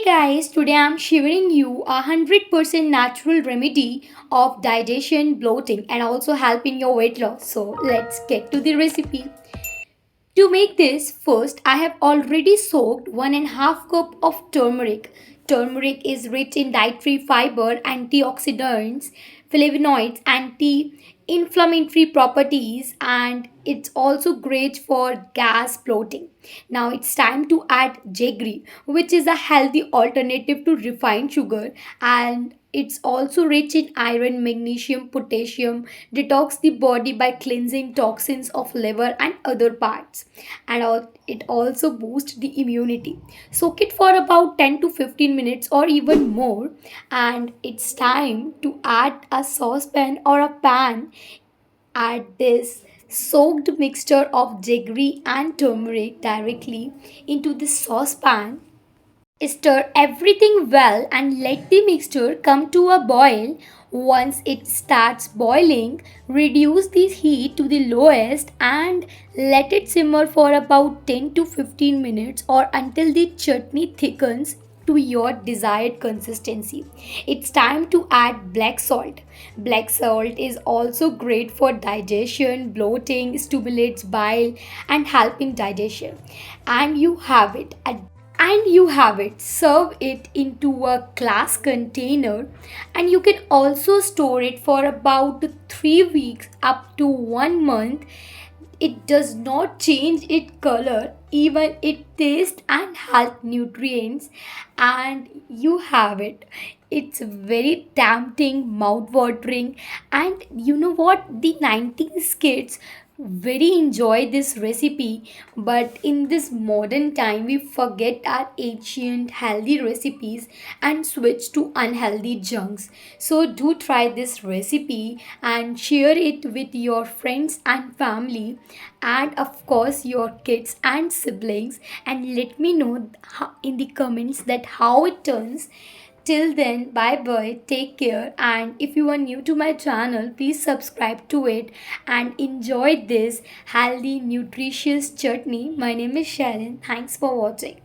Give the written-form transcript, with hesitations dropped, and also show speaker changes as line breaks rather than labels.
guys, today I'm sharing you a 100% natural remedy of digestion, bloating, and also help in your weight loss. So let's get to the recipe. To make this, first I have already soaked 1.5 cup of turmeric. Turmeric is rich in dietary fiber, antioxidants, flavonoids, anti-inflammatory properties, and it's also great for gas bloating. Now it's time to add jaggery, which is a healthy alternative to refined sugar, and it's also rich in iron, magnesium, potassium, detox the body by cleansing toxins of liver and other parts. And it also boosts the immunity. Soak it for about 10 to 15 minutes or even more, and it's time to add a saucepan or a pan. Add this soaked mixture of jaggery and turmeric directly into the saucepan. Stir everything well and let the mixture come to a boil. Once it starts boiling, reduce the heat to the lowest and let it simmer for about 10 to 15 minutes or until the chutney thickens to your desired consistency. It's time to add black salt. Black salt is also great for digestion, bloating, stimulates bile, and helping digestion. And you have it. Serve it into a glass container, and you can also store it for about 3 weeks up to 1 month. It does not change its color, even its taste and health nutrients, and you have it. It's very tempting, mouth-watering, and you know what? The 90s kids very enjoy this recipe, but in this modern time we forget our ancient healthy recipes and switch to unhealthy junks. So do try this recipe and share it with your friends and family, and of course your kids and siblings, and let me know in the comments that how it turns. Till then, bye bye, take care. And if you are new to my channel, please subscribe to it and enjoy this healthy, nutritious chutney. My name is Sharon. Thanks for watching.